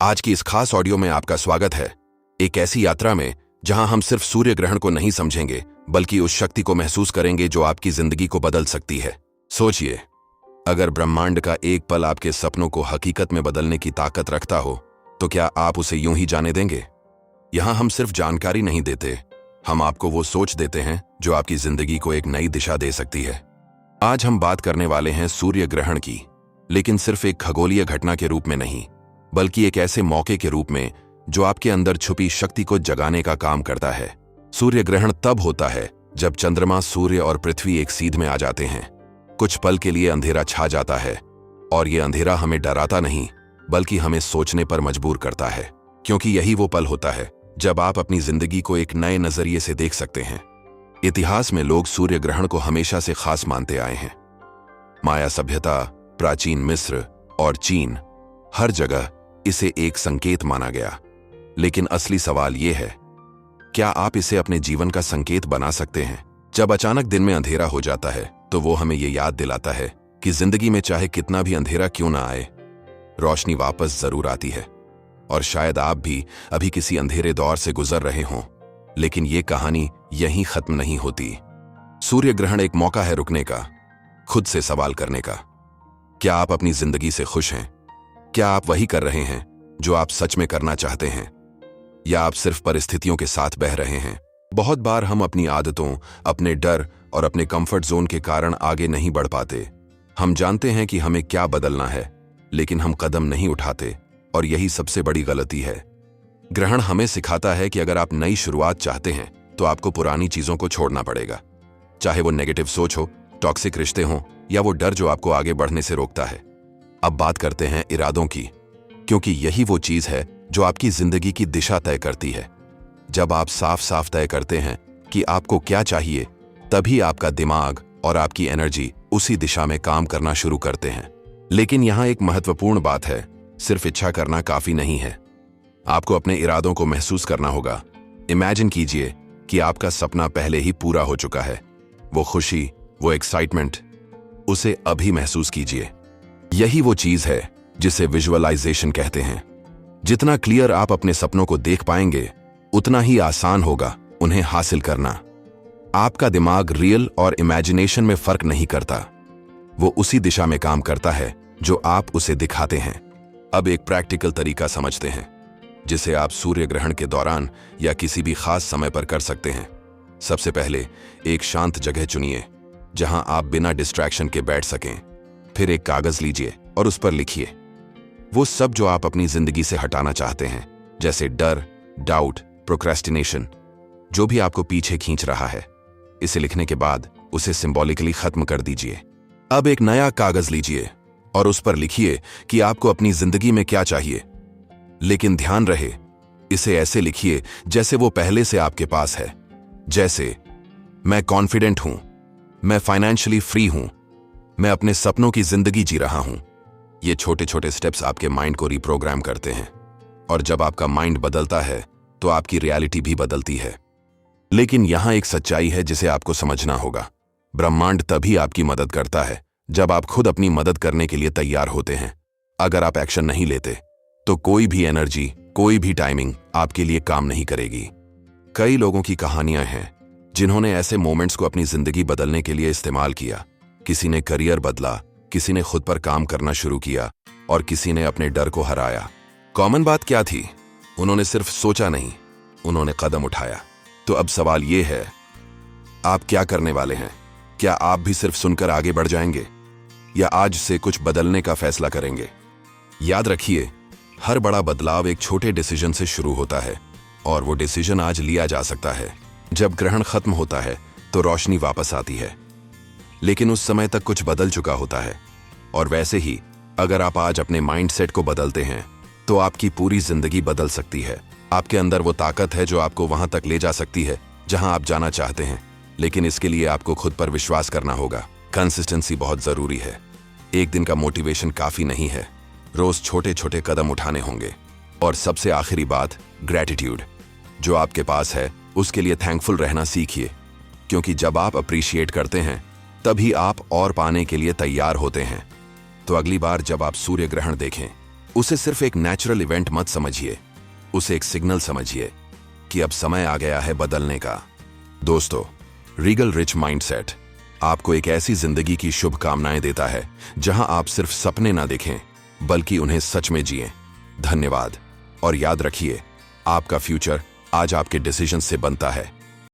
आज की इस खास ऑडियो में आपका स्वागत है, एक ऐसी यात्रा में जहां हम सिर्फ सूर्य ग्रहण को नहीं समझेंगे बल्कि उस शक्ति को महसूस करेंगे जो आपकी जिंदगी को बदल सकती है। सोचिए, अगर ब्रह्मांड का एक पल आपके सपनों को हकीकत में बदलने की ताकत रखता हो तो क्या आप उसे यूं ही जाने देंगे? यहां हम सिर्फ जानकारी नहीं देते, हम आपको वो सोच देते हैं जो आपकी जिंदगी को एक नई दिशा दे सकती है। आज हम बात करने वाले हैं सूर्य ग्रहण की, लेकिन सिर्फ एक खगोलीय घटना के रूप में नहीं, बल्कि एक ऐसे मौके के रूप में जो आपके अंदर छुपी शक्ति को जगाने का काम करता है। सूर्य ग्रहण तब होता है जब चंद्रमा, सूर्य और पृथ्वी एक सीध में आ जाते हैं। कुछ पल के लिए अंधेरा छा जाता है और ये अंधेरा हमें डराता नहीं बल्कि हमें सोचने पर मजबूर करता है, क्योंकि यही वो पल होता है जब आप अपनी जिंदगी को एक नए नजरिए से देख सकते हैं। इतिहास में लोग सूर्य ग्रहण को हमेशा से खास मानते आए हैं। माया सभ्यता, प्राचीन मिस्र और चीन, हर जगह इसे एक संकेत माना गया। लेकिन असली सवाल यह है, क्या आप इसे अपने जीवन का संकेत बना सकते हैं? जब अचानक दिन में अंधेरा हो जाता है तो वो हमें ये याद दिलाता है कि जिंदगी में चाहे कितना भी अंधेरा क्यों ना आए, रोशनी वापस जरूर आती है। और शायद आप भी अभी किसी अंधेरे दौर से गुजर रहे हों, लेकिन ये कहानी यहीं खत्म नहीं होती। सूर्य ग्रहण एक मौका है रुकने का, खुद से सवाल करने का। क्या आप अपनी जिंदगी से खुश हैं? क्या आप वही कर रहे हैं जो आप सच में करना चाहते हैं, या आप सिर्फ परिस्थितियों के साथ बह रहे हैं? बहुत बार हम अपनी आदतों, अपने डर और अपने कंफर्ट जोन के कारण आगे नहीं बढ़ पाते। हम जानते हैं कि हमें क्या बदलना है, लेकिन हम कदम नहीं उठाते, और यही सबसे बड़ी गलती है। ग्रहण हमें सिखाता है कि अगर आप नई शुरुआत चाहते हैं तो आपको पुरानी चीजों को छोड़ना पड़ेगा, चाहे वो नेगेटिव सोच हो, टॉक्सिक रिश्ते हों, या वो डर जो आपको आगे बढ़ने से रोकता है। अब बात करते हैं इरादों की, क्योंकि यही वो चीज है जो आपकी जिंदगी की दिशा तय करती है। जब आप साफ साफ तय करते हैं कि आपको क्या चाहिए, तभी आपका दिमाग और आपकी एनर्जी उसी दिशा में काम करना शुरू करते हैं। लेकिन यहां एक महत्वपूर्ण बात है, सिर्फ इच्छा करना काफी नहीं है। आपको अपने इरादों को महसूस करना होगा। इमेजिन कीजिए कि आपका सपना पहले ही पूरा हो चुका है। वो खुशी, वो एक्साइटमेंट, उसे अभी महसूस कीजिए। यही वो चीज है जिसे विजुअलाइजेशन कहते हैं। जितना क्लियर आप अपने सपनों को देख पाएंगे, उतना ही आसान होगा उन्हें हासिल करना। आपका दिमाग रियल और इमेजिनेशन में फर्क नहीं करता, वो उसी दिशा में काम करता है जो आप उसे दिखाते हैं। अब एक प्रैक्टिकल तरीका समझते हैं, जिसे आप सूर्य ग्रहण के दौरान या किसी भी खास समय पर कर सकते हैं। सबसे पहले एक शांत जगह चुनिए जहां आप बिना डिस्ट्रैक्शन के बैठ सकें। फिर एक कागज लीजिए और उस पर लिखिए वो सब जो आप अपनी जिंदगी से हटाना चाहते हैं, जैसे डर, डाउट, प्रोक्रेस्टिनेशन, जो भी आपको पीछे खींच रहा है। इसे लिखने के बाद उसे सिंबॉलिकली खत्म कर दीजिए। अब एक नया कागज लीजिए और उस पर लिखिए कि आपको अपनी जिंदगी में क्या चाहिए। लेकिन ध्यान रहे, इसे ऐसे लिखिए जैसे वो पहले से आपके पास है। जैसे, मैं कॉन्फिडेंट हूं, मैं फाइनेंशियली फ्री हूं, मैं अपने सपनों की जिंदगी जी रहा हूं। ये छोटे छोटे स्टेप्स आपके माइंड को रिप्रोग्राम करते हैं, और जब आपका माइंड बदलता है तो आपकी रियलिटी भी बदलती है। लेकिन यहां एक सच्चाई है जिसे आपको समझना होगा। ब्रह्मांड तभी आपकी मदद करता है जब आप खुद अपनी मदद करने के लिए तैयार होते हैं। अगर आप एक्शन नहीं लेते तो कोई भी एनर्जी, कोई भी टाइमिंग आपके लिए काम नहीं करेगी। कई लोगों की कहानियां हैं जिन्होंने ऐसे मोमेंट्स को अपनी जिंदगी बदलने के लिए इस्तेमाल किया। किसी ने करियर बदला, किसी ने खुद पर काम करना शुरू किया, और किसी ने अपने डर को हराया। कॉमन बात क्या थी? उन्होंने सिर्फ सोचा नहीं, उन्होंने कदम उठाया। तो अब सवाल यह है, आप क्या करने वाले हैं? क्या आप भी सिर्फ सुनकर आगे बढ़ जाएंगे, या आज से कुछ बदलने का फैसला करेंगे? याद रखिए, हर बड़ा बदलाव एक छोटे डिसीजन से शुरू होता है, और वो डिसीजन आज लिया जा सकता है। जब ग्रहण खत्म होता है तो रोशनी वापस आती है, लेकिन उस समय तक कुछ बदल चुका होता है। और वैसे ही अगर आप आज अपने माइंडसेट को बदलते हैं तो आपकी पूरी जिंदगी बदल सकती है। आपके अंदर वो ताकत है जो आपको वहां तक ले जा सकती है जहां आप जाना चाहते हैं। लेकिन इसके लिए आपको खुद पर विश्वास करना होगा। कंसिस्टेंसी बहुत जरूरी है। एक दिन का मोटिवेशन काफी नहीं है, रोज छोटे छोटे कदम उठाने होंगे। और सबसे आखिरी बात, ग्रेटिट्यूड। जो आपके पास है उसके लिए थैंकफुल रहना सीखिए, क्योंकि जब आप अप्रिशिएट करते हैं तभी आप और पाने के लिए तैयार होते हैं। तो अगली बार जब आप सूर्य ग्रहण देखें उसे सिर्फ एक नेचुरल इवेंट मत समझिए, उसे एक सिग्नल समझिए कि अब समय आ गया है बदलने का। दोस्तों, रीगल रिच माइंडसेट आपको एक ऐसी जिंदगी की शुभकामनाएं देता है जहां आप सिर्फ सपने ना देखें बल्कि उन्हें सच में जिएं। धन्यवाद और याद रखिए, आपका फ्यूचर आज आपके डिसीजन से बनता है।